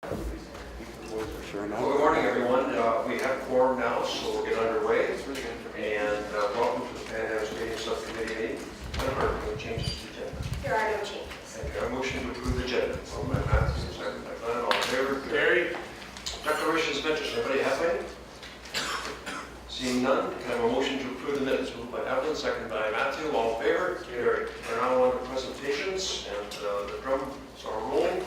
Well, good morning, everyone. We have a quorum now, so we'll get underway. And welcome to the PanAm Stadium Sub-Committee meeting. Are there any changes to the agenda? There are no changes. Thank you. I motion to approve the agenda. Moved by Matthew, second by Glenn. All in favor? Carried. Declarations of interest. Anybody have any? Seeing none, can I have a motion to approve the minutes? Moved by Evelyn, second by Matthew. All in favor? Carried. We're now on to presentations, and the drums are rolling.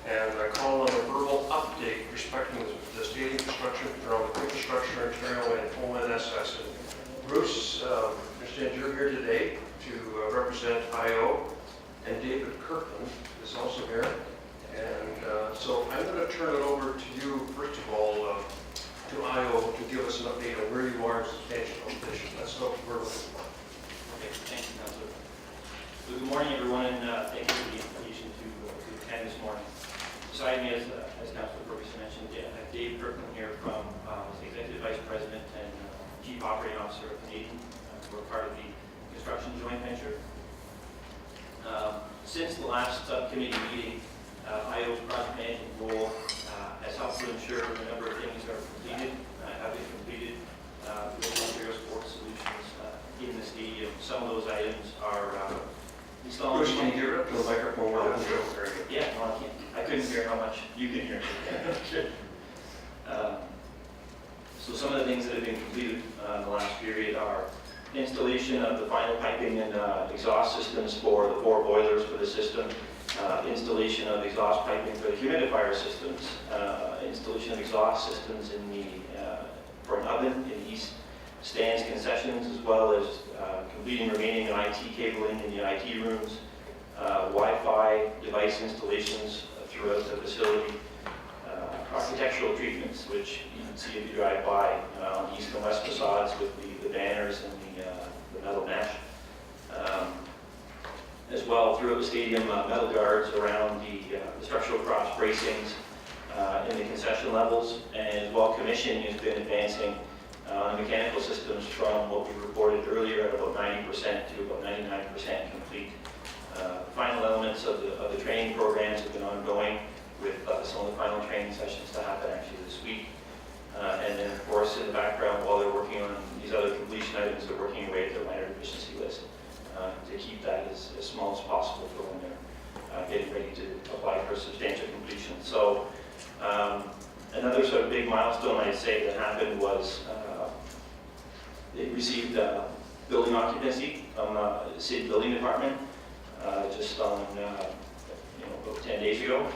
And I call on a verbal update respecting the stadium construction from Infrastructure Ontario and ONSS. And Bruce, I understand you're here today to represent IO, and David Kirkland is also here. And so I'm going to turn it over to you, first of all, to IO to give us an update on where you are in substantial completion. That's what we're looking for. Okay, thank you, Councillor. So good morning, everyone, and thank you for the invitation to attend this morning. Beside me, as Councillor Ferguson mentioned, I have Dave Kirkland here from the Executive Vice President and Chief Operating Officer of Canadian. We're part of the construction joint venture. Since the last subcommittee meeting, IO's project management role has helped to ensure a number of things are completed, have been completed with material sports solutions in the stadium. Some of those items are installing. Bruce, can you hear it up to the microphone? Yeah, no, I can't. I couldn't hear how much you can hear. So some of the things that have been completed in the last period are installation of the final piping and exhaust systems for the 4 boilers for the system, installation of exhaust piping for the humidifier systems, installation of exhaust systems in the for an oven in the east stands concessions, as well as completing remaining IT cabling in the IT rooms, Wi-Fi device installations throughout the facility, architectural treatments, which you can see if you drive by on the east and west facades with the banners and the metal mesh. As well, throughout the stadium, metal guards around the structural cross bracings in the concession levels, and as well, commissioning has been advancing on the mechanical systems from what we reported earlier at about 90% to about 99% complete. Final elements of the training programs have been ongoing, with some of the final training sessions to happen actually this week. And then, of course, in the background, while they're working on these other completion items, they're working away at their minor deficiency list to keep that as small as possible for when they're getting ready to apply for substantial completion. So another sort of big milestone, I'd say, that happened was they received building occupancy from the city building department just on about 10 days ago.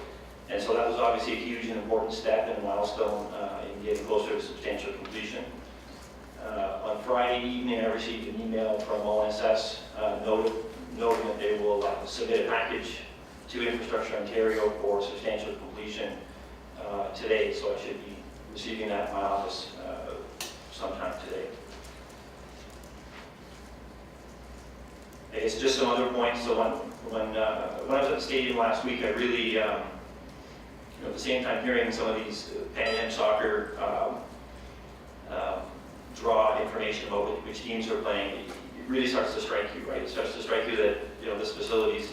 And so that was obviously a huge and important step and milestone in getting closer to substantial completion. On Friday evening, I received an email from ONSS noting that they will submit a package to Infrastructure Ontario for substantial completion today. So I should be receiving that in my office sometime today. I guess just some other points. So when I was at the stadium last week, I really at the same time hearing some of these PanAm soccer draw information about which teams are playing, it really starts to strike you, right? It starts to strike you that this facility is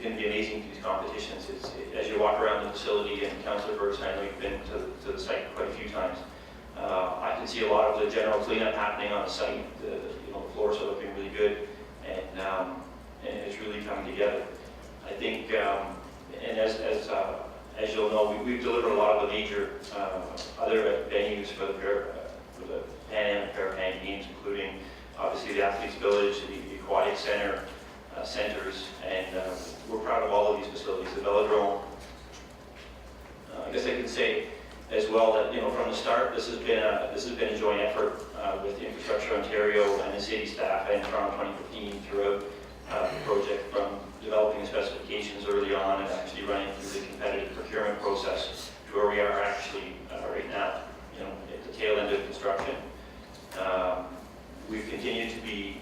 going to be amazing for these competitions. As you walk around the facility, and Councillor Ferguson, I know you've been to the site quite a few times. I can see a lot of the general cleanup happening on the site. The floors are looking really good, and it's really coming together. I think, and as you'll know, we've delivered a lot of the major other venues for the PanAm Paraplan games, including obviously the Athletes Village, the Aquatic Center, centers, and we're proud of all of these facilities. The Velodrome. I guess I could say as well that from the start, this has been a joint effort with Infrastructure Ontario and the city staff and Toronto 2015 throughout the project, from developing the specifications early on and actually running through the competitive procurement process to where we are actually right now, at the tail end of construction. We've continued to be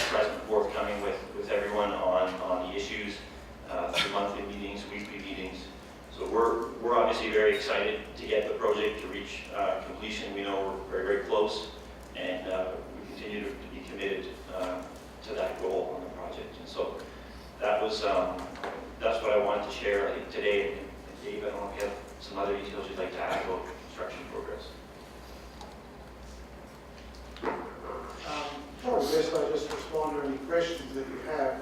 present, forthcoming with everyone on the issues, through monthly meetings, weekly meetings. So we're obviously very excited to get the project to reach completion. We know we're very, very close, and we continue to be committed to that goal on the project. And so that was that's what I wanted to share, I think, today. Dave, I don't know if you have some other details you'd like to add about construction progress. Probably best I just respond to any questions that you have.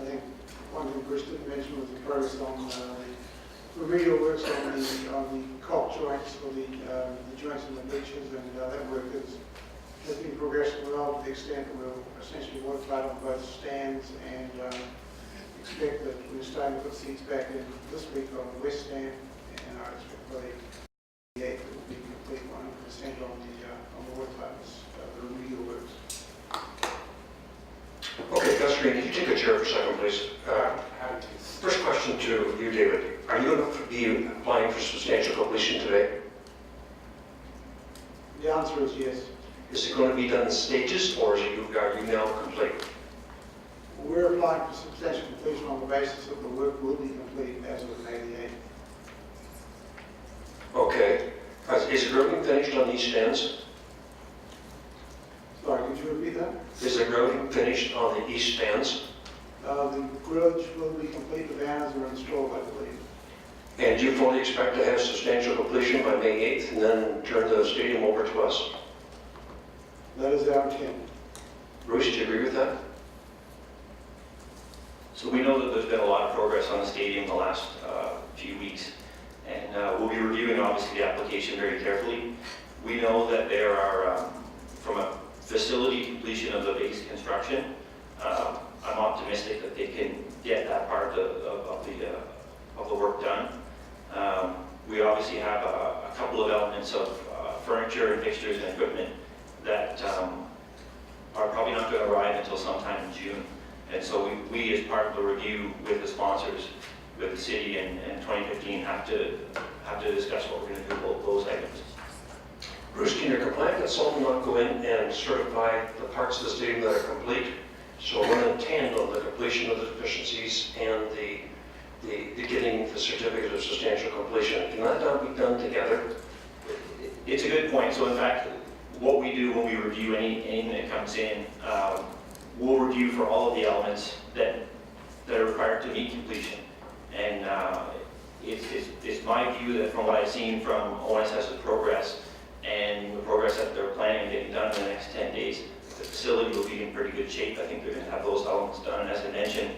I think one thing Chris didn't mention was the progress on the remedial works on the caulk joints for the joints in the beaches, and that work has been progressing well to the extent that we'll essentially watertight on both stands, and expect that we're starting to put seats back in this week on the west stand, and I expect by the 8th it will be complete 100% on the watertightness, the remedial works. Okay, Gus Green, could you take a chair for a second, please? First question to you, David. Are you going to be applying for substantial completion today? The answer is yes. Is it going to be done in stages, or are you now complete? We're applying for substantial completion on the basis that the work will be complete as of May the 8th. Okay. Is the grouting finished on these stands? Sorry, could you repeat that? Is the grouting finished on the east stands? The grillage will be complete, the banners are installed, I believe. And do you fully expect to have substantial completion by May 8th and then turn the stadium over to us? That is our intent. Bruce, do you agree with that? So we know that there's been a lot of progress on the stadium the last few weeks, and we'll be reviewing obviously the application very carefully. We know that there are, from a facility completion of the base construction, I'm optimistic that they can get that part of the work done. We obviously have a couple of elements of furniture and fixtures and equipment that are probably not going to arrive until sometime in June. And so we as part of the review with the sponsors, with the city and 2015, have to discuss what we're going to do about those items. Bruce, can your compliant consultant not go in and certify the parts of the stadium that are complete? So run in tandem the completion of the deficiencies and the getting the certificate of substantial completion. Can that not be done together? It's a good point. So in fact, what we do when we review anything that comes in, we'll review for all of the elements that are required to meet completion. And it's my view that from what I've seen from ONSS's progress and the progress that they're planning on getting done in the next 10 days, the facility will be in pretty good shape. I think they're going to have those elements done. And as I mentioned,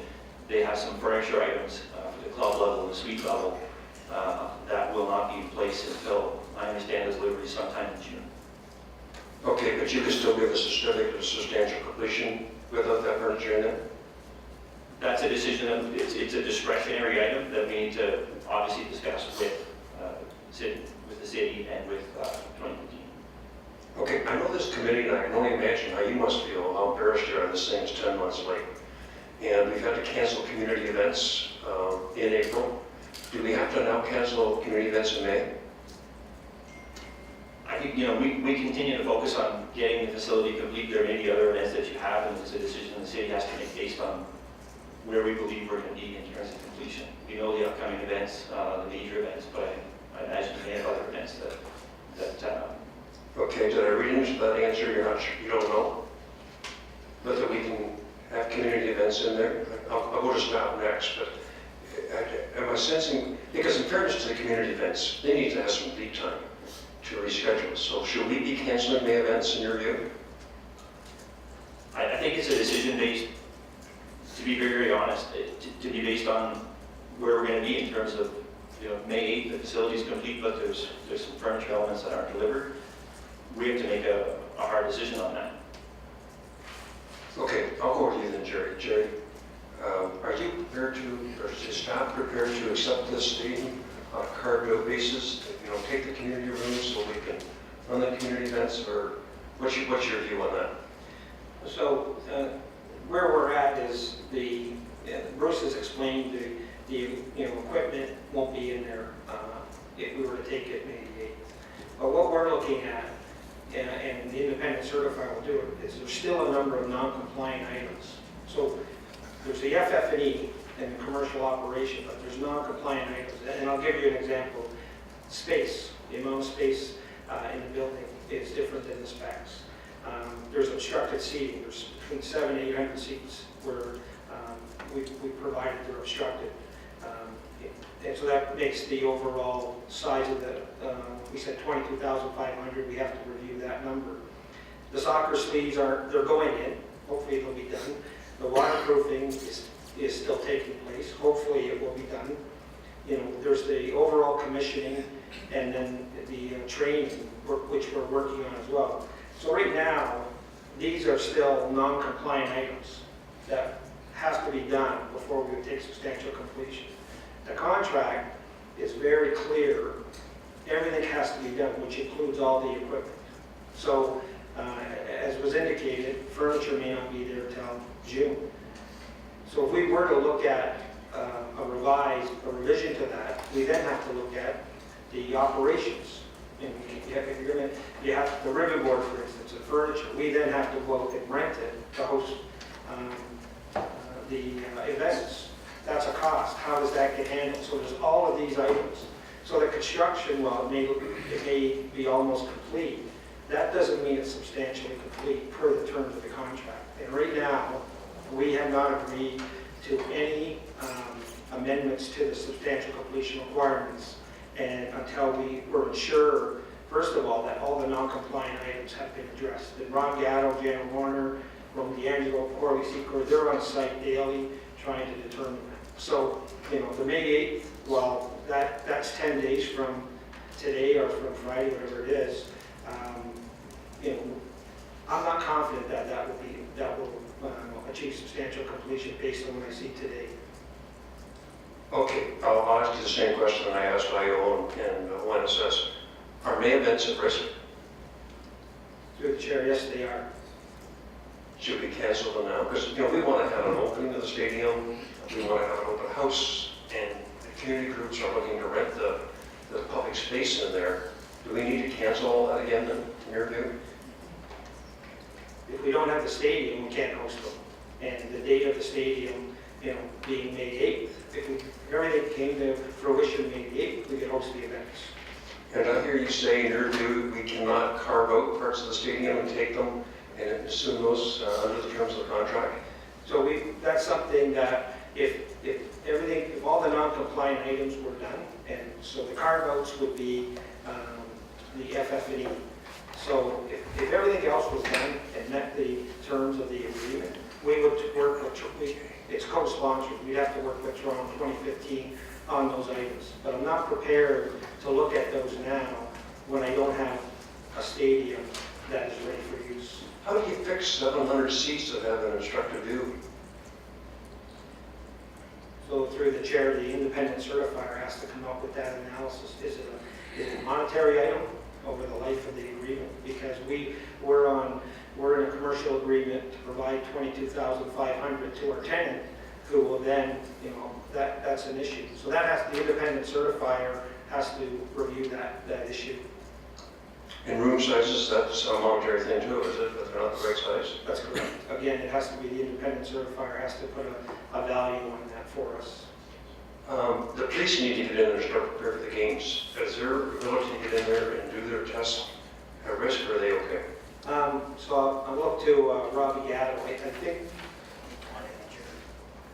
they have some furniture items for the club level and the suite level that will not be in place until, I understand, the delivery sometime in June. Okay, but you can still give us a certificate of substantial completion without that furniture in there? That's a decision, it's a discretionary item that we need to obviously discuss with the city and with 2015. Okay, I know this committee, and I can only imagine how you must feel, how embarrassed you are this thing's 10 months late. And we've had to cancel community events in April. Do we have to now cancel community events in May? I think, we continue to focus on getting the facility complete. There may be other events that you have, and it's a decision the city has to make based on where we believe we're going to be in terms of completion. We know the upcoming events, the major events, but I imagine we have other events that Okay, did I read into that answer? You don't know? But that we can have community events in there? I'll go to SNAP next, but am I sensing, because in fairness to the community events, they need to have some lead time to reschedule. So should we be canceling May events in your view? I think it's a decision based, to be very, very honest, to be based on where we're going to be in terms of, May 8th, the facility is complete, but there's some furniture elements that aren't delivered. We have to make a hard decision on that. Okay, I'll go with you then, Jerry. Jerry, are you prepared to, or is staff prepared to accept this stadium on a card-bill basis? Take the community rooms so we can run the community events, or what's your view on that? So where we're at is Bruce has explained the equipment won't be in there if we were to take it May 8th. But what we're looking at, and the independent certifier will do it, is there's still a number of non-compliant items. So there's the FF&E and the commercial operation, but there's non-compliant items. And I'll give you an example. Space, the amount of space in the building is different than the specs. There's obstructed seating. There's between 700 and 800 seats where we provided they're obstructed. And so that makes the overall size of the, we said 22,500, we have to review that number. The soccer sleeves they're going in, hopefully they'll be done. The waterproofing is still taking place, hopefully it will be done. You know, there's the overall commissioning and then the training, which we're working on as well. So right now, these are still non-compliant items that has to be done before we would take substantial completion. The contract is very clear. Everything has to be done, which includes all the equipment. So, as was indicated, furniture may not be there till June. So if we were to look at a revision to that, we then have to look at the operations. And you have the ribbon board, for instance, and furniture. We then have to go out and rent it to host the events. That's a cost. How does that get handled? So there's all of these items. So the construction, while it may be almost complete, that doesn't mean it's substantially complete per the terms of the contract. And right now, we have not agreed to any amendments to the substantial completion requirements, and until we were sure, first of all, that all the non-compliant items have been addressed. And Ron Gatto, Jan Warner, Ron D'Angelo, Corley Secor, they're on site daily trying to determine that. So, you know, the May 8th, well, that's 10 days from today or from Friday, whatever it is. You know, I'm not confident that that will achieve substantial completion based on what I see today. Okay, I'll ask you the same question I asked IO and ONSS. Are May events at risk? Through the chair, yes, they are. Should we cancel them now? Because, you know, we want to have an opening of the stadium, we want to have an open house, and the community groups are looking to rent the public space in there. Do we need to cancel all that again, in your view? If we don't have the stadium, we can't host them. And the date of the stadium, you know, being May 8th, if everything came to fruition May 8th, we could host the events. And I hear you say in your view, we cannot carve out parts of the stadium and take them and assume those under the terms of the contract? So that's something that if all the non-compliant items were done, and so the carve-outs would be the FF&E. So if everything else was done and met the terms of the agreement, we would work with, it's co-sponsored, we'd have to work with Toronto 2015 on those items. But I'm not prepared to look at those now when I don't have a stadium that is ready for use. How do you fix 700 seats that have an obstructed view? So through the chair, the independent certifier has to come up with that analysis. Is it a monetary item over the life of the agreement? Because we're in a commercial agreement to provide $22,500 to our tenant, who will then, you know, that's an issue. So the independent certifier has to review that issue. In room sizes, that's a monetary thing too, is it? But they're not the right size? That's correct. Again, it has to be the independent certifier has to put a value on that for us. The police need to get in there and start preparing for the games. Is their ability to get in there and do their tests at risk, or are they okay? So I'll look to Robbie Gatto. I think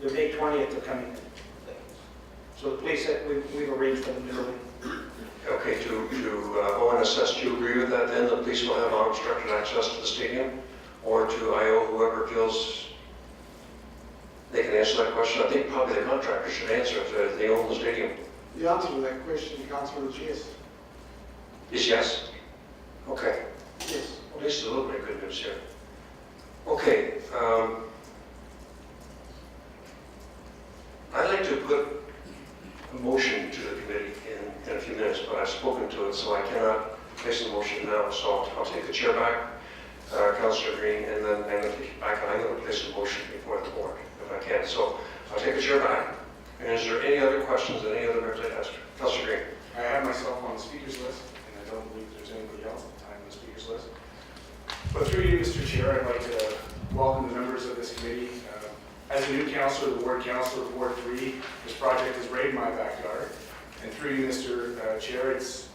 they're May 20th to come in. So the police said we've arranged for them to go in. Okay, to ONSS, do you agree with that then? The police will have unobstructed access to the stadium? Or to IO, whoever feels they can answer that question? I think probably the contractor should answer if they own the stadium. The answer to that question, Councillor, is yes. Is yes? Okay. Yes. Well, at least a little bit of good news here. Okay. I'd like to put a motion to the committee in a few minutes, but I've spoken to it, so I cannot place the motion now. So I'll take the chair back, Councillor Green, and then I'm going to take it back, and I'm going to place the motion before the board, if I can. So I'll take the chair back. And is there any other questions that any other members have asked? Councillor Green. I have myself on the speakers list, and I don't believe there's anybody else at the time on the speakers list. But through you, Mr. Chair, I'd like to welcome the members of this committee. As a new councillor, the ward councillor of Ward 3, this project is right in my backyard. And through you, Mr. Chair, it's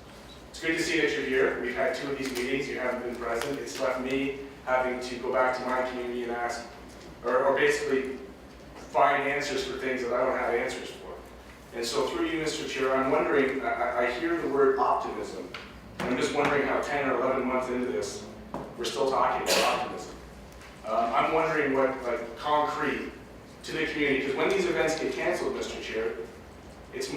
good to see that you're here. We've had 2 of these meetings. You haven't been present. It's left me having to go back to my community and ask, or basically find answers for things that I don't have answers for. And so through you, Mr. Chair, I'm wondering, I hear the word optimism. And I'm just wondering how 10 or 11 months into this, we're still talking about optimism. I'm wondering what, like, concrete to the community, because when these events get canceled, Mr. Chair, it's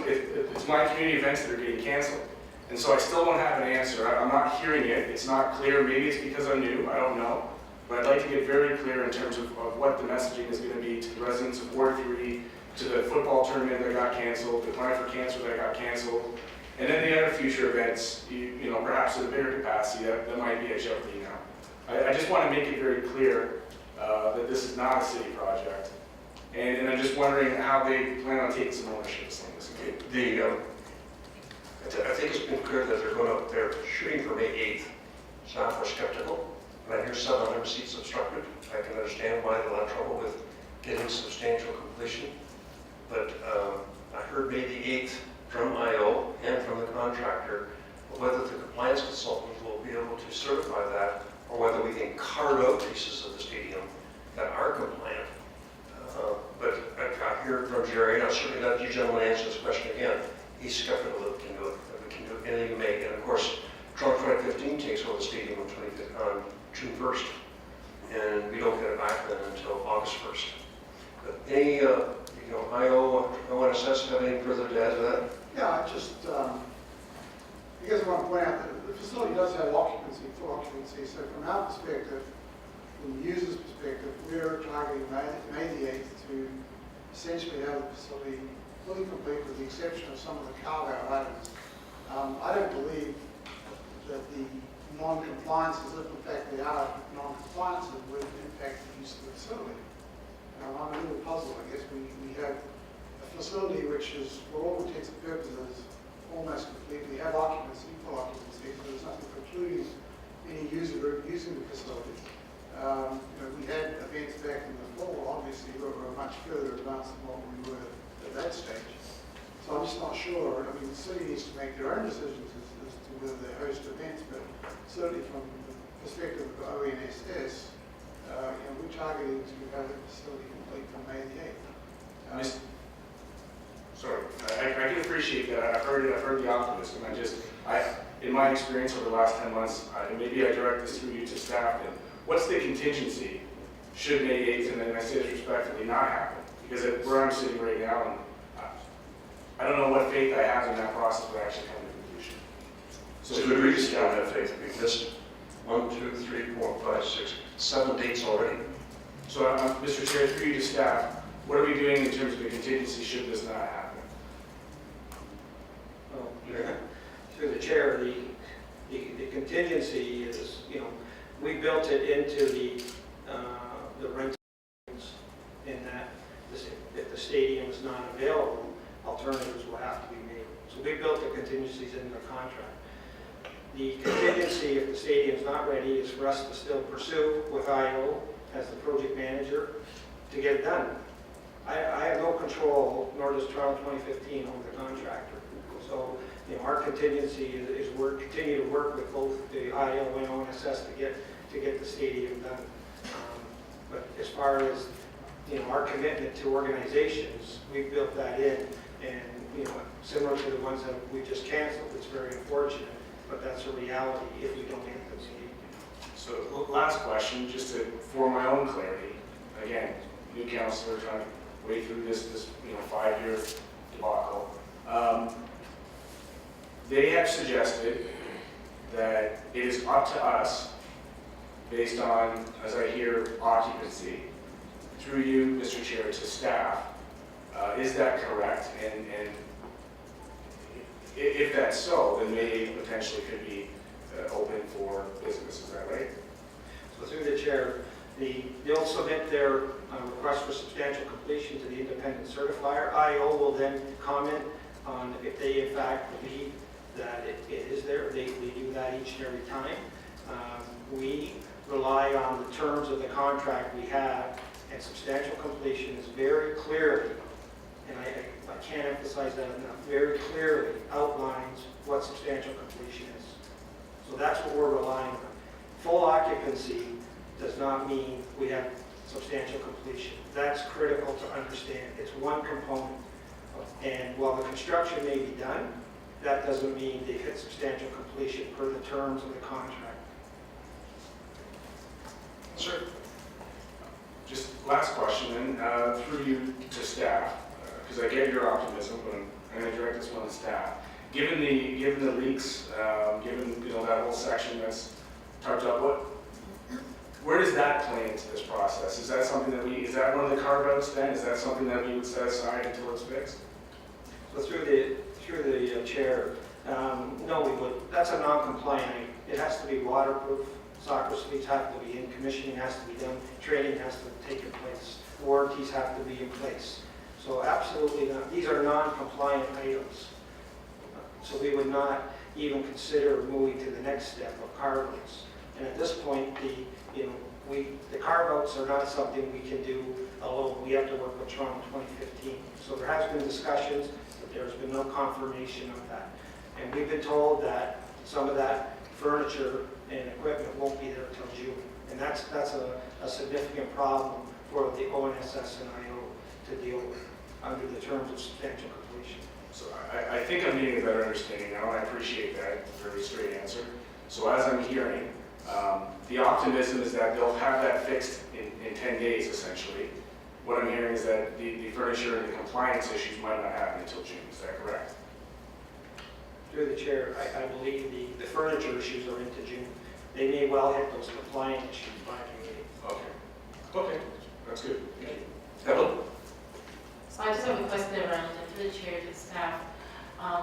my community events that are getting canceled. And so I still don't have an answer. I'm not hearing it. It's not clear. Maybe it's because I'm new. I don't know. But I'd like to get very clear in terms of what the messaging is going to be to the residents of Ward 3, to the football tournament that got canceled, the Climate for Cancer that got canceled, and then the other future events, you know, perhaps at a bigger capacity that might be at Jeopardy now. I just want to make it very clear that this is not a city project. And I'm just wondering how they plan on taking some ownership of some of this. I think it's been clear that they're shooting for May 8th. Staff are skeptical. When I hear 700 seats obstructed, I can understand why they'll have trouble with getting substantial completion. But I heard May the 8th from IO and from the contractor, whether the compliance consultant will be able to certify that, or whether we can carve out pieces of the stadium that are compliant. But I hear from Jerry, and I'll certainly let you gentlemen answer this question again. He's skeptical that we can do it, that we can do anything in May. And of course, Toronto 2015 takes over the stadium on June 1st, and we don't get it back then until August 1st. But any, IO, ONSS have anything further to add to that? Yeah, I guess I want to point out that the facility does have occupancy, full occupancy, so from our perspective, from the user's perspective, we're targeting May the 8th to essentially have the facility fully complete with the exception of some of the carve-out items. I don't believe that the non-compliances, if in fact they are non-compliances, would impact the use of the facility. I'm a little puzzled, I guess. We have a facility which is, for all intents and purposes, almost complete. We have occupancy, full occupancy, so there's nothing precluding any user group using the facility. We had events back in the fall, obviously, we were much further advanced than what we were at that stage. So I'm just not sure. I mean, the city needs to make their own decisions as to whether they host events, but certainly from the perspective of ONSS, we're targeting to have the facility complete from May the 8th. Sorry, I can appreciate that. I've heard the optimism. In my experience over the last 10 months, maybe I direct this through you to staff, and what's the contingency should May 8th, and then I say this respectfully, not happen? Because where I'm sitting right now, and I don't know what faith I have in that process would actually come to conclusion. So it's a good reason to have faith. We've missed 1, 2, 3, 4, 5, 6, 7 dates already. So, Mr. Chair, through you to staff, what are we doing in terms of the contingency should this not happen? Well, through the chair, the contingency is, we built it into the rentals in that if the stadium is not available, alternatives will have to be made. So we built the contingencies in the contract. The contingency, if the stadium's not ready, is for us to still pursue with IO as the project manager to get it done. I have no control, nor does Toronto 2015 over the contractor. So, our contingency is continue to work with both the IO and ONSS to get the stadium done. But as far as our commitment to organizations, we've built that in, and similar to the ones that we just canceled, it's very unfortunate, but that's a reality if we don't get those stadium. So, last question, just for my own clarity. Again, new councillor trying to wade through this 5-year debacle. They have suggested that it is up to us, based on, as I hear, occupancy, through you, Mr. Chair, to staff. Is that correct? And if that's so, then May 8th potentially could be open for business. Is that right? So through the chair, they'll submit their request for substantial completion to the independent certifier. IO will then comment on if they in fact believe that it is there. They do that each and every time. We rely on the terms of the contract we have, and substantial completion is very clearly, and I can't emphasize that enough, very clearly outlines what substantial completion is. So that's what we're relying on. Full occupancy does not mean we have substantial completion. That's critical to understand. It's one component And while the construction may be done, that doesn't mean they've hit substantial completion per the terms of the contract. Sir? Just last question then, through you to staff, because I get your optimism, but I'm going to direct this one to staff. Given the leaks, given that whole section that's tarped up, where does that play into this process? Is that something that is that one of the carve-outs then? Is that something that we would set aside until it's fixed? So through the chair, no, we would. That's a non-compliant. It has to be waterproof. Soccer suites have to be in. Commissioning has to be done. Training has to take place. Warranties have to be in place. So absolutely not. These are non-compliant items. So we would not even consider moving to the next step of carve-outs. And at this point, the carve-outs are not something we can do alone. We have to work with Toronto 2015. So there has been discussions, but there's been no confirmation of that. And we've been told that some of that furniture and equipment won't be there until June. And that's a significant problem for the ONSS and IO to deal with under the terms of substantial completion. So I think I'm getting a better understanding now, and I appreciate that very straight answer. So as I'm hearing, the optimism is that they'll have that fixed in 10 days, essentially. What I'm hearing is that the furniture and the compliance issues might not happen until June. Is that correct? Through the chair, I believe the furniture issues are into June. They may well hit those compliance issues by June 8th. Okay. Okay, that's good. Thank you. Evelyn? So I just have a question around to the chair, to the staff.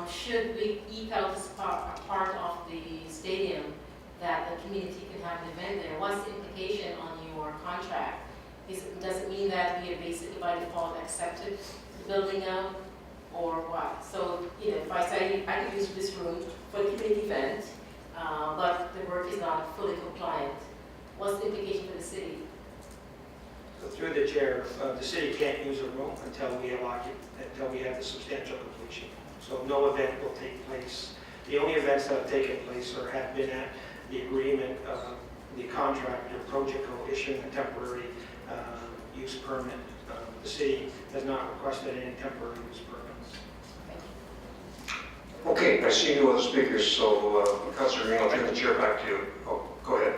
Should we eke out this part of the stadium that the community can have an event there? What's the implication on your contract? Does it mean that we have basically by default accepted the building now, or what? So, if I say I could use this room for the community event, but the work is not fully compliant, what's the implication for the city? So through the chair, the city can't use a room until we have the substantial completion. So no event will take place. The only events that have taken place or have been at the agreement of the contractor, Projectco, issuing a temporary use permit. The city has not requested any temporary use permits. Okay, I see no other speakers, so Councilor Green, I'll turn the chair back to you. Oh, go ahead.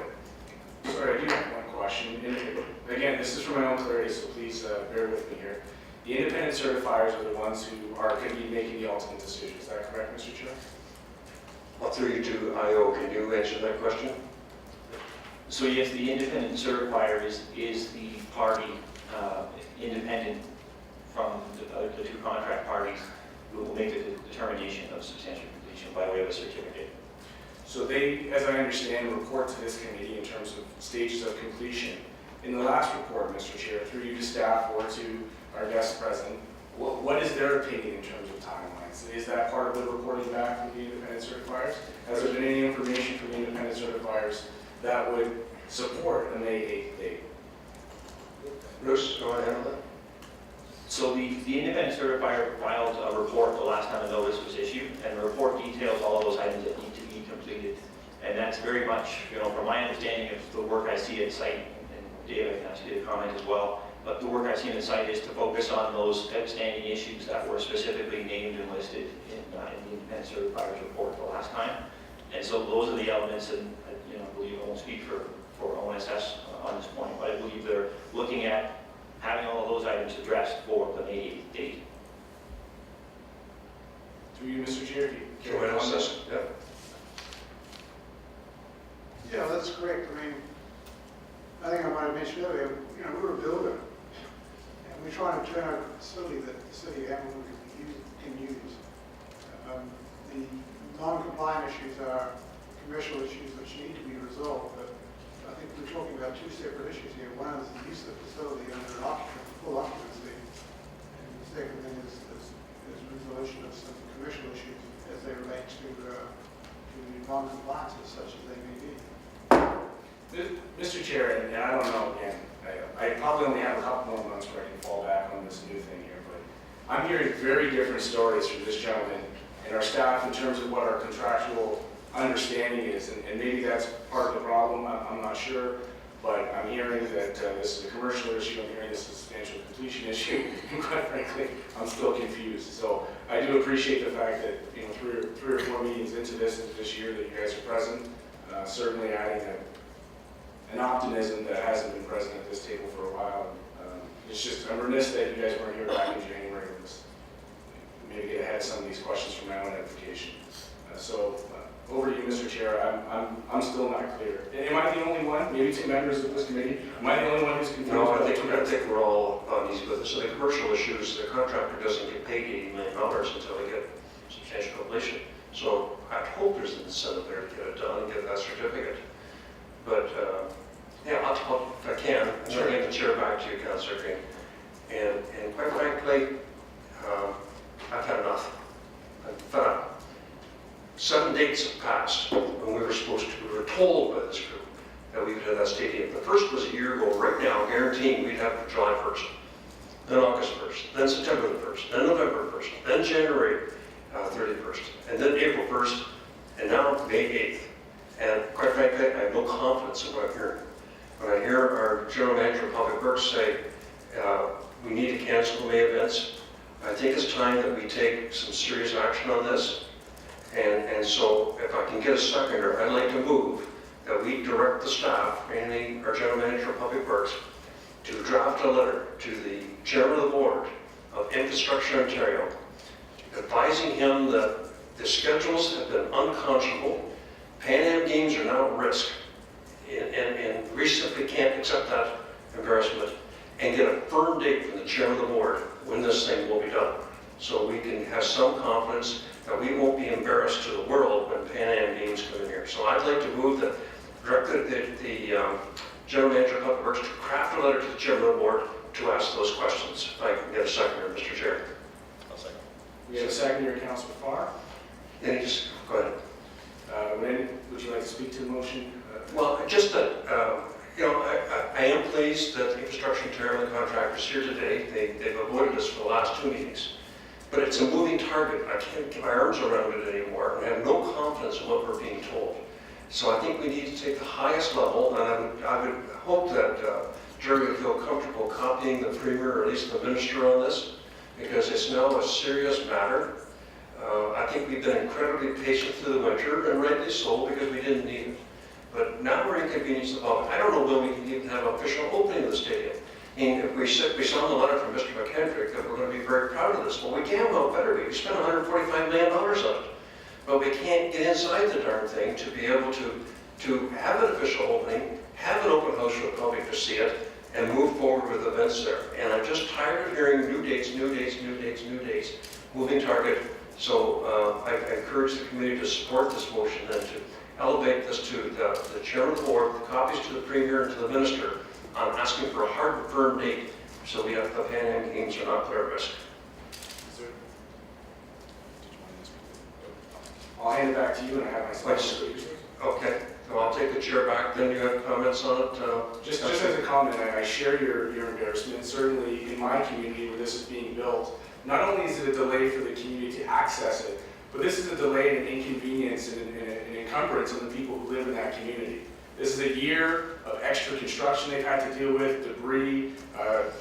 Sorry, I do have one question. And again, this is for my own clarity, so please bear with me here. The independent certifiers are the ones who are going to be making the ultimate decision. Is that correct, Mr. Chair? I'll throw you to IO. Can you answer that question? So yes, the independent certifier is the party independent from the two contract parties who will make the determination of substantial completion by way of a certificate. So they, as I understand, report to this committee in terms of stages of completion. In the last report, Mr. Chair, through you to staff or to our guest president, what is their opinion in terms of timelines? Is that part of the reporting back from the independent certifiers? Has there been any information from the independent certifiers that would support a May 8th date? Bruce, go ahead on that. So the independent certifier filed a report the last time a notice was issued, and the report details all of those items that need to be completed. And that's very much, from my understanding of the work I see at site, and Dave, I can ask you to comment as well, but the work I see on the site is to focus on those outstanding issues that were specifically named and listed in the independent certifier's report the last time. And so those are the elements, and I believe I won't speak for ONSS on this point, but I believe they're looking at having all of those items addressed for the May 8th date. Through you, Mr. Chair, if you Go ahead, comment. assess. Yeah. Yeah, that's correct. I mean, I think I might have mentioned earlier, we're a builder. And we're trying to turn out a facility that the city of Hamilton can use. The non-compliant issues are commercial issues which need to be resolved, but I think we're talking about two separate issues here. One is the use of the facility under full occupancy, and the second thing is resolution of some commercial issues as they relate to non-compliances such as they may be. Mr. Chair, and I don't know, again, I probably only have a couple more months where I can fall back on this new thing here, but I'm hearing very different stories from this gentleman and our staff in terms of what our contractual understanding is, and maybe that's part of the problem, I'm not sure. But I'm hearing that this is a commercial issue, I'm hearing this is a substantial completion issue, and quite frankly, I'm still confused. So I do appreciate the fact that, you know, three or four meetings into this year that you guys are present, certainly adding an optimism that hasn't been present at this table for a while. It's just, I'm remiss that you guys weren't here back in January with us. Maybe get ahead of some of these questions from my own edification. Over to you, Mr. Chair. I'm still not clear. Am I the only one? Maybe two members of this committee. Am I the only one who's confused? No, I think we're all on easy with this. So the commercial issues, the contractor doesn't get paid $80 million until they get substantial completion. So I hope there's an incentive there to get it done and get that certificate. But yeah, I'll, if I can, I'm going to hand the chair back to you, Councillor Green. And quite frankly, I've had enough. I'm fed up. 7 dates have passed when we were told by this group that we could have that stadium. The first was a year ago, right now, guaranteeing we'd have it July 1st, then August 1st, then September the 1st, then November 1st, then January 31st, and then April 1st, and now May 8th. And quite frankly, I have no confidence in what I'm hearing. When I hear our General Manager of Public Works say we need to cancel the May events, I think it's time that we take some serious action on this. And so if I can get a seconder, I'd like to move that we direct the staff, mainly our General Manager of Public Works, to draft a letter to the Chairman of the Board of Infrastructure Ontario, advising him that the schedules have been unconscionable, PanAm Games are now at risk, and we simply can't accept that embarrassment, and get a firm date from the Chairman of the Board when this thing will be done, so we can have some confidence that we won't be embarrassed to the world when PanAm Games come in here. So I'd like to move that, direct the General Manager of Public Works to craft a letter to the Chairman of the Board to ask those questions. If I can get a seconder, Mr. Chair. I'll second. We have a seconder, Councillor Farr. And just, go ahead. Randy, would you like to speak to the motion? Well, just that, you know, I am pleased that the Infrastructure Ontario and the contractors here today, they've avoided us for the last 2 meetings. But it's a moving target. I can't get my arms around it anymore, and I have no confidence in what we're being told. So I think we need to take the highest level, and I would hope that Jerry would feel comfortable copying the Premier, or at least the Minister, on this, because it's now a serious matter. I think we've been incredibly patient through the winter, and rightly so, because we didn't need it. But now we're inconveniencing the public. I don't know when we can even have an official opening of the stadium. I mean, if we saw in the letter from Mr. McKendrick that we're going to be very proud of this. Well, we can, well, better be. We spent $145 million on it. But we can't get inside the darn thing to be able to have an official opening, have an open house for the public to see it, and move forward with events there. And I'm just tired of hearing new dates, moving target. So I encourage the committee to support this motion and to elevate this to the Chairman of the Board, the copies to the Premier and to the Minister, on asking for a hard and firm date so the PanAm Games are not put at risk. I'll hand it back to you, and I have my slides. Okay, so I'll take the chair back, then you have comments on it? Just as a comment, I share your embarrassment. Certainly in my community where this is being built, not only is it a delay for the community to access it, but this is a delay and an inconvenience and an encumbrance on the people who live in that community. This is a year of extra construction they've had to deal with, debris,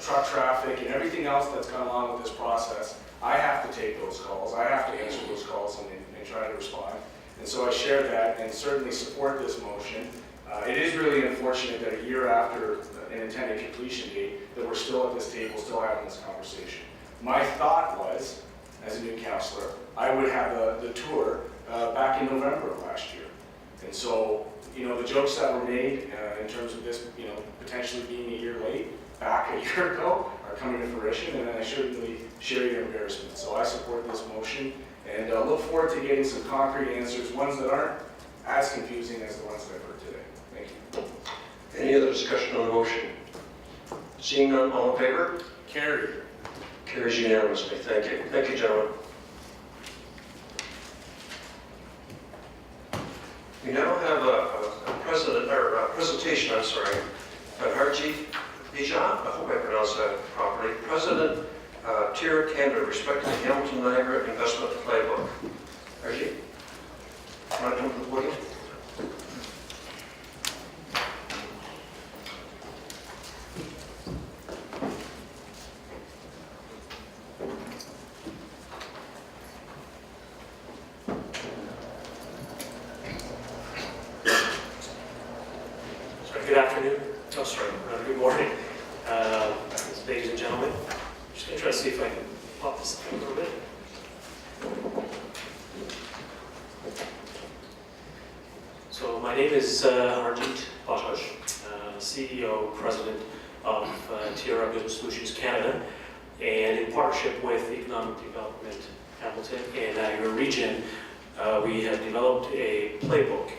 truck traffic, and everything else that's gone along with this process. I have to take those calls. I have to answer those calls and try to respond. And so I share that and certainly support this motion. It is really unfortunate that a year after an intended completion date that we're still at this table, still having this conversation. My thought was, as a new councillor, I would have the tour back in November of last year. And so, you know, the jokes that were made in terms of this, you know, potentially being a year late, back a year ago, are coming to fruition, and I certainly share your embarrassment. So I support this motion, and look forward to getting some concrete answers, ones that aren't as confusing as the ones that I've heard today. Thank you. Any other discussion on the motion? Seeing none, all in favor? Carried. Carries unanimously. Thank you. Thank you, gentlemen. We now have a presentation, I'm sorry, by Harji Bija, I hope I pronounced that properly, President Tier Canada, respecting the Hamilton Niagara Investment Playbook. Harji, want to come to the podium? Good afternoon. Oh, sorry. Good morning, ladies and gentlemen. Just going to try to see if I can pop this up a little bit. So my name is Harjit Bajaj, CEO, President of Tierra Business Solutions Canada, and in partnership with Economic Development Hamilton and Niagara Region, we have developed a playbook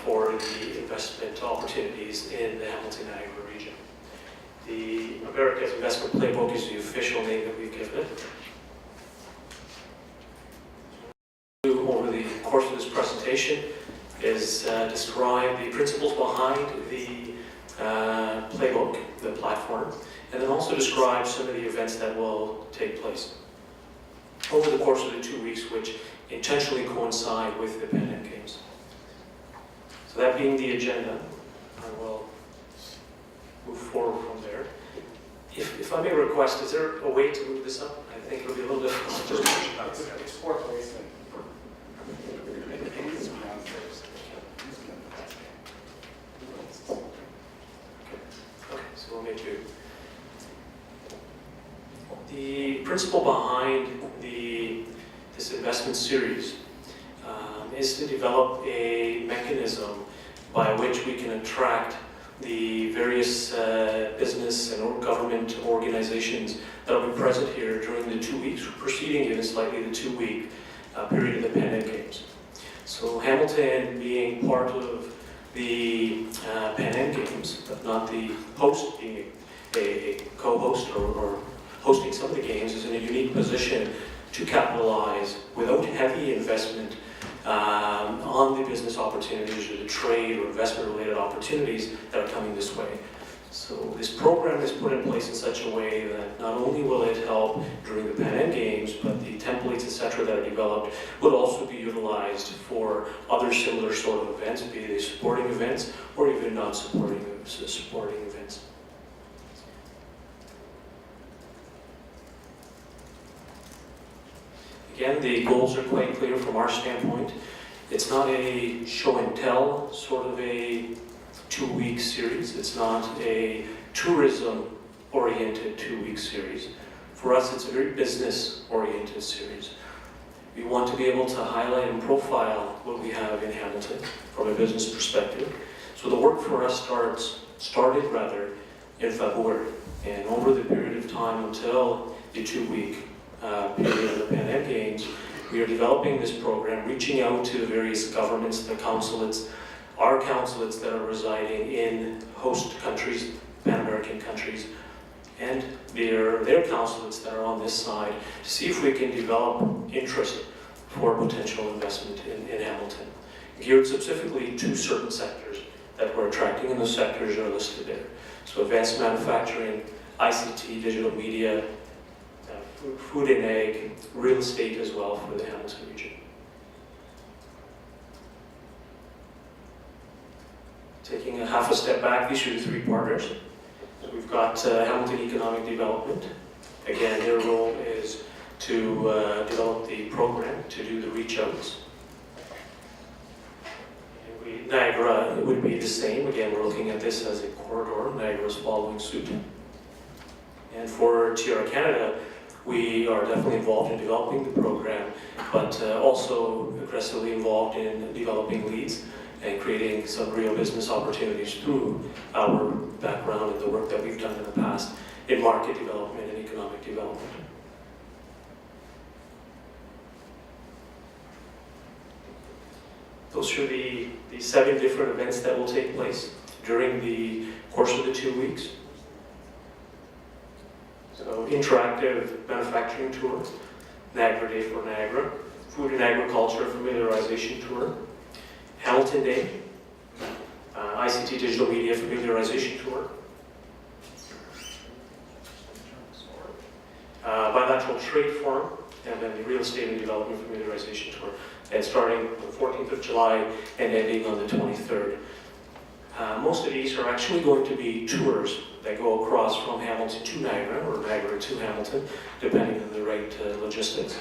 for the investment opportunities in the Hamilton-Niagara region. The America's Investment Playbook is the official name that we've given it. Over the course of this presentation is describe the principles behind the playbook, the platform, and then also describe some of the events that will take place over the course of the 2 weeks, which intentionally coincide with the PanAm Games. So that being the agenda, I will move forward from there. If I may request, is there a way to move this up? I think it'll be a little difficult. It's fourth place then. Okay, so we'll make do. The principle behind this investment series is to develop a mechanism by which we can attract the various business and government organizations that will be present here during the 2 weeks preceding even slightly the 2-week period of the PanAm Games. So Hamilton being part of the PanAm Games, but not the host, being a co-host or hosting some of the games, is in a unique position to capitalize without heavy investment on the business opportunities or the trade or investment-related opportunities that are coming this way. So this program is put in place in such a way that not only will it help during the PanAm Games, but the templates, etc., that are developed would also be utilized for other similar sort of events, be they supporting events or even non-supporting events. Again, the goals are quite clear from our standpoint. It's not a show and tell sort of a 2-week series. It's not a tourism-oriented 2-week series. For us, it's a very business-oriented series. We want to be able to highlight and profile what we have in Hamilton from a business perspective. So the work for us started in February, and over the period of time until the 2-week period of the PanAm Games, we are developing this program, reaching out to the various governments, the consulates, our consulates that are residing in host countries, Pan-American countries, and their consulates that are on this side, to see if we can develop interest for potential investment in Hamilton, geared specifically to certain sectors that we're attracting, and those sectors are listed there. So advanced manufacturing, ICT, digital media, food and ag, real estate as well for the Hamilton region. Taking a half a step back, these are the 3 partners. So we've got Hamilton Economic Development. Again, their role is to develop the program, to do the reach outs. Niagara would be the same. Again, we're looking at this as a corridor. Niagara is following suit. And for Tierra Canada, we are definitely involved in developing the program, but also aggressively involved in developing leads and creating some real business opportunities through our background and the work that we've done in the past in market development and economic development. Those are the 7 different events that will take place during the course of the 2 weeks. So interactive manufacturing tour, Niagara Day for Niagara, food and agriculture familiarization tour, Hamilton Day, ICT digital media familiarization tour, bilateral trade forum, and then the real estate and development familiarization tour, and starting on the 14th of July and ending on the 23rd. Most of these are actually going to be tours that go across from Hamilton to Niagara, or Niagara to Hamilton, depending on the right logistics.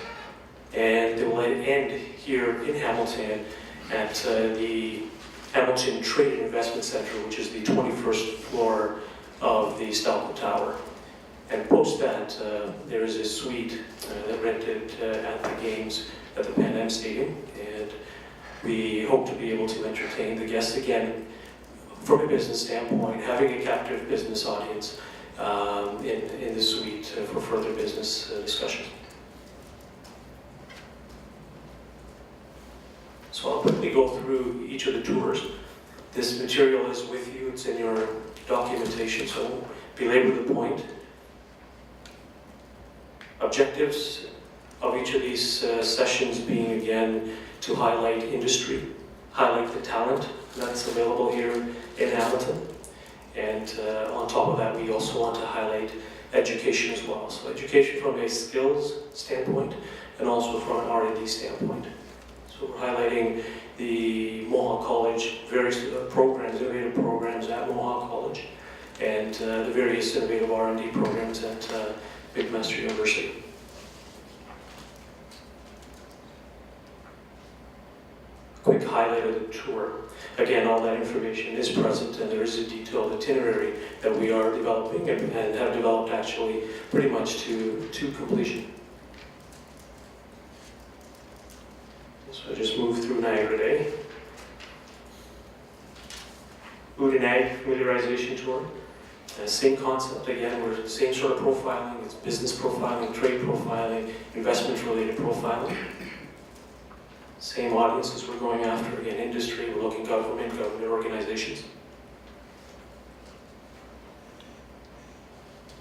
And they will end here in Hamilton at the Hamilton Trade and Investment Center, which is the 21st floor of the Stelco Tower. And post that, there is a suite that rented at the games at the PanAm Stadium, and we hope to be able to entertain the guests again from a business standpoint, having a captive business audience in the suite for further business discussions. So I'll quickly go through each of the tours. This material is with you, it's in your documentation, so I won't belabor the point. Objectives of each of these sessions being, again, to highlight industry, highlight the talent that's available here in Hamilton. And on top of that, we also want to highlight education as well. So education from a skills standpoint and also from an R&D standpoint. So we're highlighting the Mohawk College, various programs, innovative programs at Mohawk College, and the various innovative R&D programs at McMaster University. Quick highlight of the tour. Again, all that information is present, and there is a detailed itinerary that we are developing and have developed actually pretty much to completion. So I just move through Niagara Day. Food and Ag familiarization tour. Same concept again, we're the same sort of profiling. It's business profiling, trade profiling, investment-related profiling. Same audiences we're going after, again, industry, we're looking government organizations.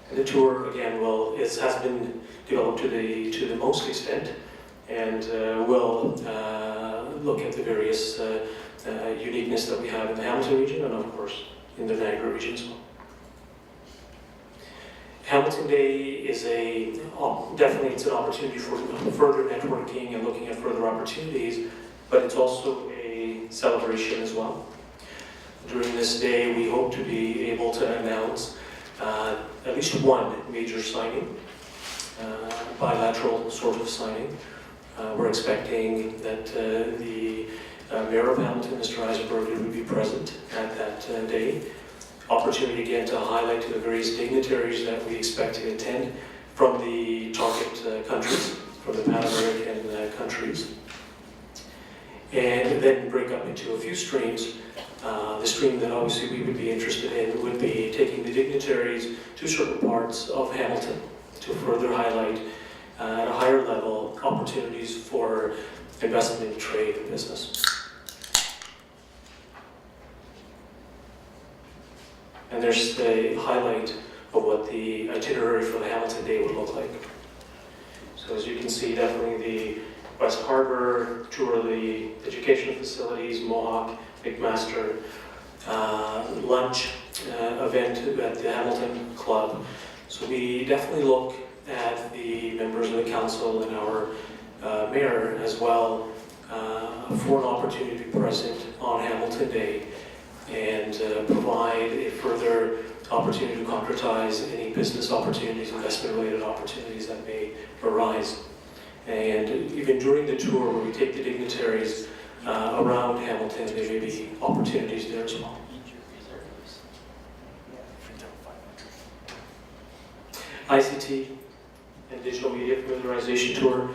And the tour, again, has been developed to the most extent, and will look at the various uniqueness that we have in the Hamilton region, and of course, in the Niagara region as well. Hamilton Day is definitely it's an opportunity for further networking and looking at further opportunities, but it's also a celebration as well. During this day, we hope to be able to announce at least one major signing, bilateral sort of signing. We're expecting that the Mayor of Hamilton, Mr. Eisenberg, would be present at that day. Opportunity again to highlight to the various dignitaries that we expect to attend from the target countries, from the Pan-American countries. And then break up into a few streams. The stream that obviously we would be interested in would be taking the dignitaries to certain parts of Hamilton to further highlight at a higher level opportunities for investment, trade, and business. And there's a highlight of what the itinerary for the Hamilton Day would look like. So as you can see, definitely the West Harbor, tour of the educational facilities, Mohawk, McMaster, lunch event at the Hamilton Club. So we definitely look at the members of the council and our mayor as well for an opportunity to be present on Hamilton Day and provide a further opportunity to concretize any business opportunities, investment-related opportunities that may arise. And even during the tour, where we take the dignitaries around Hamilton, there may be opportunities there as well. ICT and digital media familiarization tour.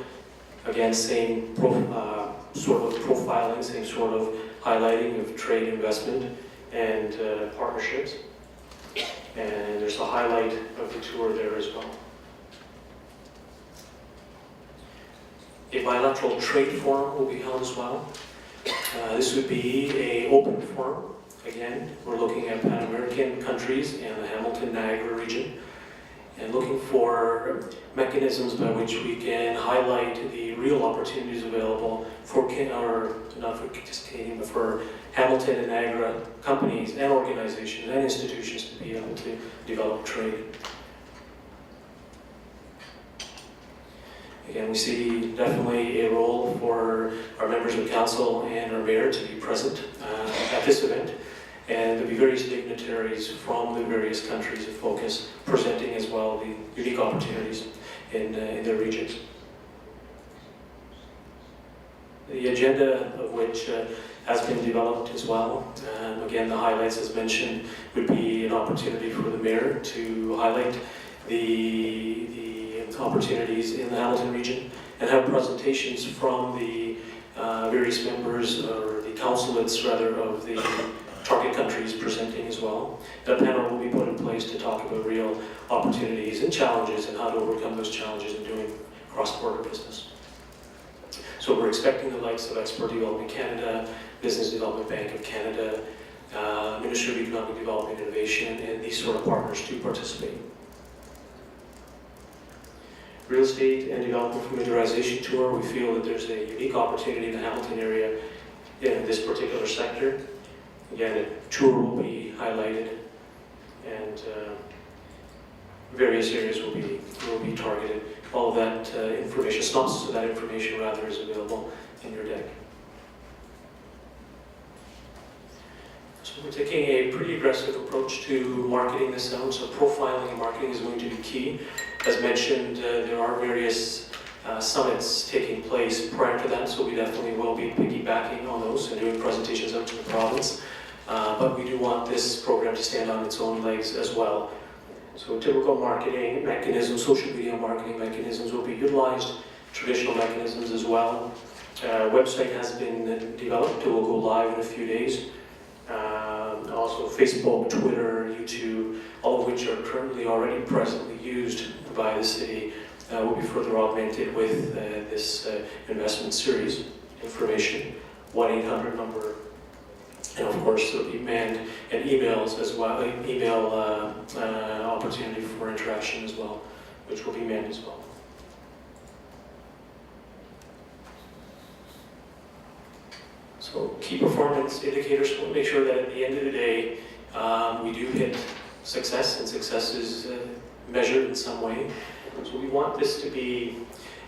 Again, same sort of profiling, same sort of highlighting of trade, investment, and partnerships. And there's a highlight of the tour there as well. A bilateral trade forum will be held as well. This would be an open forum. Again, we're looking at Pan-American countries and the Hamilton Niagara region, and looking for mechanisms by which we can highlight the real opportunities available for not for just Canadian, but for Hamilton and Niagara companies and organizations and institutions to be able to develop trade. Again, we see definitely a role for our members of council and our mayor to be present at this event, and there'll be various dignitaries from the various countries of focus presenting as well the unique opportunities in their regions. the agenda of which has been developed as well. Again, the highlights, as mentioned, would be an opportunity for the mayor to highlight the opportunities in the Hamilton region and have presentations from the various members, or the consulates rather, of the target countries presenting as well. A panel will be put in place to talk about real opportunities and challenges and how to overcome those challenges in doing cross-border business. So we're expecting the likes of Export Development Canada, Business Development Bank of Canada, Ministry of Economic Development and Innovation, and these sort of partners to participate. Real estate and development familiarization tour. We feel that there's a unique opportunity in the Hamilton area in this particular sector. Again, a tour will be highlighted, and various areas will be targeted. All of that information, synopsis of that information rather, is available in your deck. So we're taking a pretty aggressive approach to marketing this out. So profiling and marketing is going to be key. As mentioned, there are various summits taking place prior to that, so we definitely will be piggybacking on those and doing presentations out to the province. But we do want this program to stand on its own legs as well. So typical marketing mechanisms, social media marketing mechanisms will be utilized, traditional mechanisms as well. Website has been developed, it will go live in a few days. Also Facebook, Twitter, YouTube, all of which are currently already presently used by the city, will be further augmented with this investment series information, 1-800 number. And of course, there'll be manned and emails as well, email opportunity for interaction as well, which will be manned as well. So key performance indicators, we'll make sure that at the end of the day, we do hit success, and success is measured in some way. So we want this to be,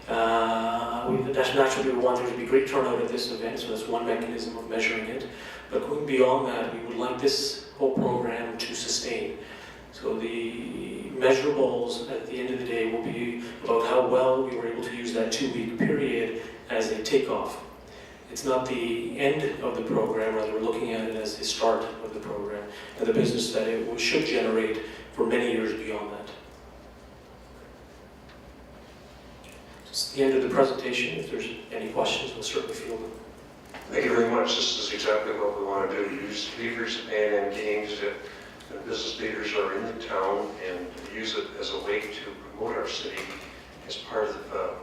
naturally we want there to be great turnout at this event, so that's one mechanism of measuring it. But going beyond that, we would like this whole program to sustain. So the measurables at the end of the day will be about how well we were able to use that 2-week period as a takeoff. It's not the end of the program, rather we're looking at it as the start of the program and the business that it should generate for many years beyond that. It's the end of the presentation. If there's any questions, we'll certainly field them. Thank you very much. This is exactly what we want to do. Use leaders of PanAm games that business leaders are in the town, and use it as a way to promote our city as part of the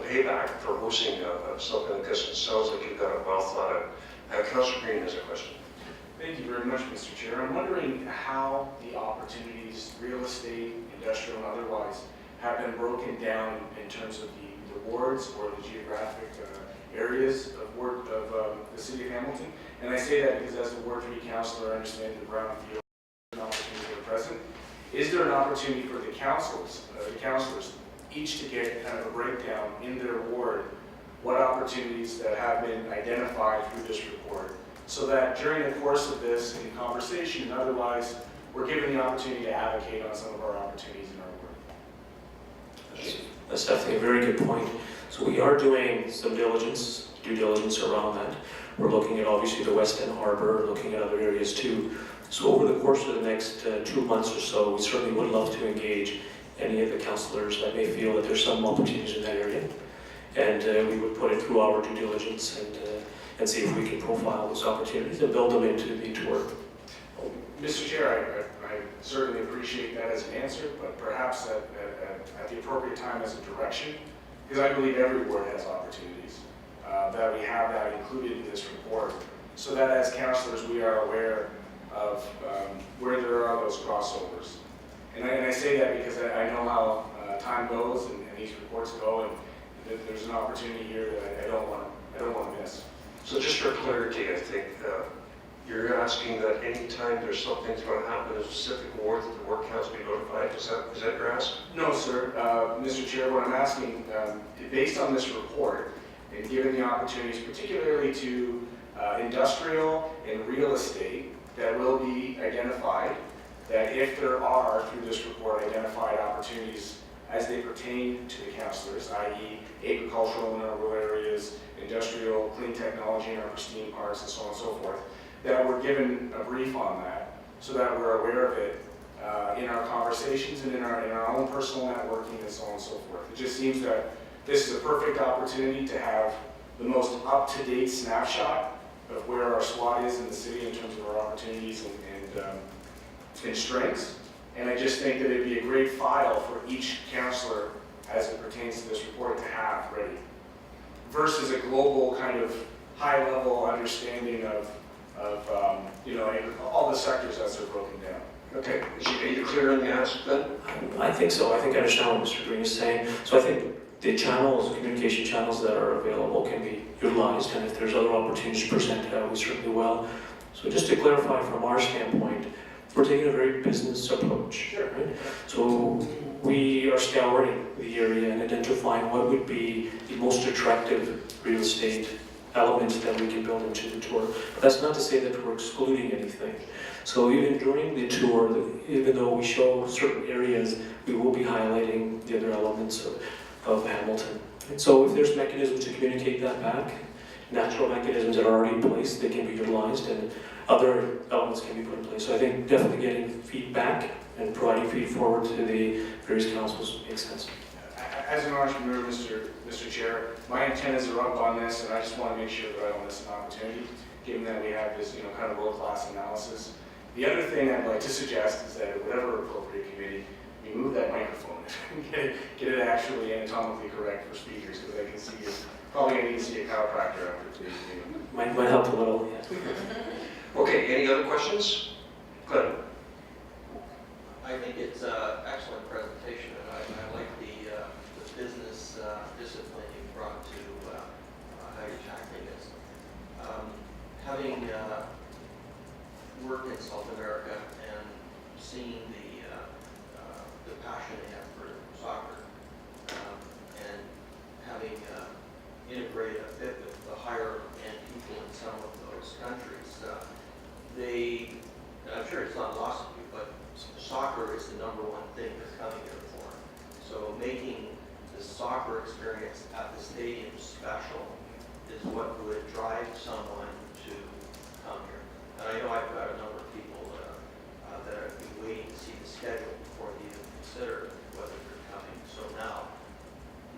payback for hosting something like this. It sounds like you've got it well thought out. Councilor Green has a question. Thank you very much, Mr. Chair. I'm wondering how the opportunities, real estate, industrial, and otherwise, have been broken down in terms of the wards or the geographic areas of the city of Hamilton. And I say that because as a Ward 3 councillor, I understand the brownfield opportunities that are present. Is there an opportunity for the councillors each to get kind of a breakdown in their ward, what opportunities that have been identified through this report, so that during the course of this, in conversation and otherwise, we're given the opportunity to advocate on some of our opportunities in our ward? That's definitely a very good point. So we are doing some due diligence around that. We're looking at obviously the West End Harbor, looking at other areas too. So over the course of the next 2 months or so, we certainly would love to engage any of the councillors that may feel that there's some opportunities in that area. And we would put it through our due diligence and see if we can profile those opportunities and build them into the tour. Mr. Chair, I certainly appreciate that as an answer, but perhaps at the appropriate time as a direction, because I believe every ward has opportunities, that we have that included in this report, so that as councillors we are aware of where there are those crossovers. And I say that because I know how time goes and these reports go, and there's an opportunity here that I don't want to miss. So just for clarity, I think you're asking that anytime there's something that's going to happen in a specific ward, that the ward council be notified. Is that your ask? No, sir. Mr. Chair, what I'm asking, based on this report, and given the opportunities, particularly to industrial and real estate that will be identified, that if there are, through this report, identified opportunities as they pertain to the councillors, i.e. agricultural in our rural areas, is industrial, clean technology in our pristine parks, and so on and so forth, that we're given a brief on that so that we're aware of it in our conversations and in our own personal networking and so on and so forth. It just seems that this is a perfect opportunity to have the most up-to-date snapshot of where our SWAT is in the city in terms of our opportunities and strengths. And I just think that it'd be a great file for each councillor as it pertains to this report to have ready, versus a global kind of high-level understanding of you know, all the sectors as they're broken down. Okay, is you clear on the ask then? I think so. I think I understand what Mr. Green is saying. So I think the channels, communication channels that are available can be utilized, and if there's other opportunities presented, we certainly will. So just to clarify from our standpoint, we're taking a very business approach. Sure. Right? So we are scouring the area and identifying what would be the most attractive real estate elements that we can build into the tour. But that's not to say that we're excluding anything. So even during the tour, even though we show certain areas, we will be highlighting the other elements of Hamilton. And so if there's mechanisms to communicate that back, natural mechanisms that are already in place, they can be utilized, and other elements can be put in place. So I think definitely getting feedback and providing feed forward to the various councils makes sense. As an entrepreneur, Mr. Chair, my antennas are up on this, and I just want to make sure that I don't miss an opportunity, given that we have this, you know, kind of world-class analysis. The other thing I'd like to suggest is that at whatever appropriate committee, we move that microphone and get it actually anatomically correct for speakers, because I can see you probably going to need to see a chiropractor after today's meeting. Might help a little, yeah. Okay, any other questions? Glenn? I think it's an excellent presentation, and I like the business discipline you brought to how you're tackling this. Having worked in South America and seeing the passion they have for soccer, and having integrated a bit with the higher end people in some of those countries, I'm sure it's not lost on you, but soccer is the #1 thing that's coming here for. So making the soccer experience at the stadium special is what would drive someone to come here. And I know I've got a number of people that have been waiting to see the schedule before they even consider whether they're coming. So now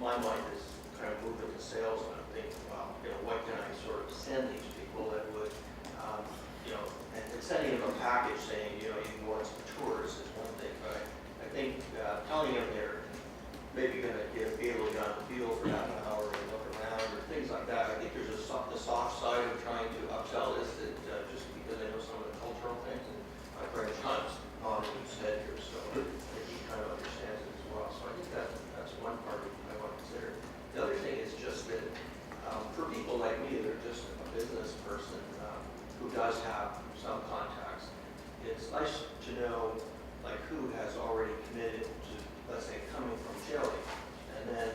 my mind is kind of moving to sales, and I'm thinking, well, you know, what can I sort of send these people that would, you know, and sending them a package saying, you know, you can go on some tours is one thing, but I think telling them they're maybe going to be able to get on the field for half an hour and look around or things like that. I think there's the soft side of trying to upsell this, that just because I know some of the cultural things, and my friend John's on who's head here, so I think he kind of understands it as well. So I think that's one part I want to consider. The other thing is just that for people like me that are just a business person who does have some contacts, it's nice to know like who has already committed to, let's say, coming from Chile, and then,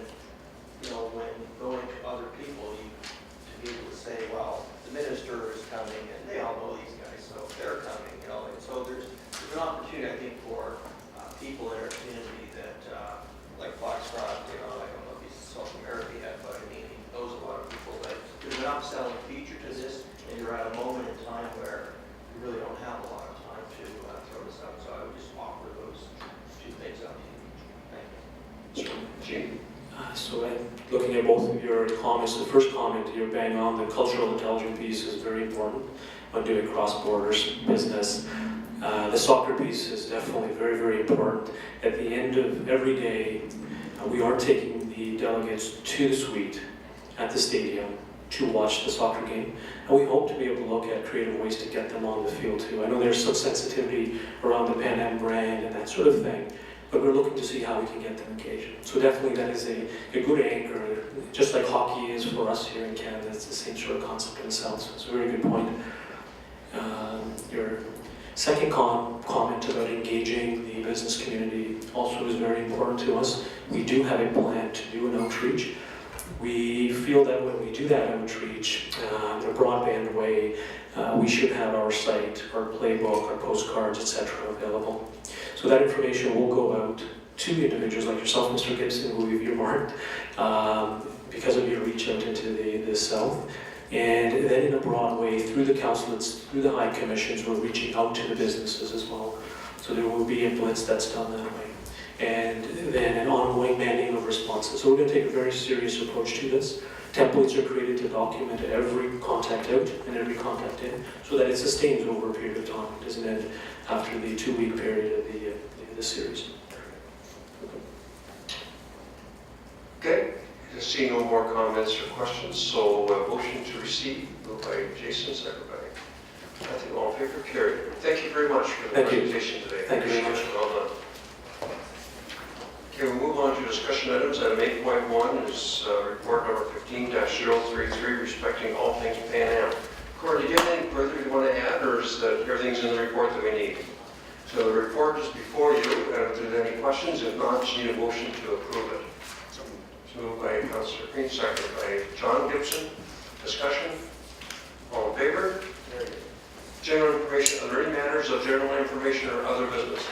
you know, when going to other people, to be able to say, well, the minister is coming, and they all know these guys, so they're coming, you know, and so there's an opportunity, I think, for people in our community that, like Foxcroft, you know, I don't know if he's South America yet, but I mean, he knows a lot of people, that there's an upselling feature to this, and you're at a moment in time where you really don't have a lot of time to throw this up, so I would just offer those two things up to you. Thank you. Gene? So looking at both of your comments, the first comment, you're bang on, the cultural intelligence piece is very important when doing cross-border business. The soccer piece is definitely very, very important. At the end of every day, we are taking the delegates to the suite at the stadium to watch the soccer game. And we hope to be able to look at creative ways to get them on the field too. I know there's some sensitivity around the PanAm brand and that sort of thing, but we're looking to see how we can get them engaged. So definitely that is a good anchor, just like hockey is for us here in Canada. It's the same sort of concept in the South, so it's a very good point. Your second comment about engaging the business community also is very important to us. We do have a plan to do an outreach. We feel that when we do that outreach in a broadband way, we should have our site, our playbook, our postcards, etc. available. So that information will go out to individuals like yourself, Mr. Gibson, who we've earmarked, because of your reach out into the south. And then in a broad way, through the councils, through the high commissions, we're reaching out to the businesses as well. So there will be a blitz that's done that way. And then an ongoing manning of responses. So we're going to take a very serious approach to this. Templates are created to document every contact out and every contact in, so that it sustains over a period of time. It doesn't end after the 2-week period of the series. Okay, I see no more comments or questions, so motion to receive, moved by Jason, second by Matthew, all in favor, carried. Thank you very much for the Thank you. presentation today. Thank you very Appreciate it. Well done. Okay, we'll move on to discussion items. Item 8.1 is report number 15-033, respecting all things PanAm. Corey, do you have anything further you want to add, or is that everything's in the report that we need? So the report is before you, and if there's any questions, if not, just need a motion to approve it. So moved by Councillor Green, seconded by John Gibson. Discussion? All in favor? General information. Are there any matters of general information or other business?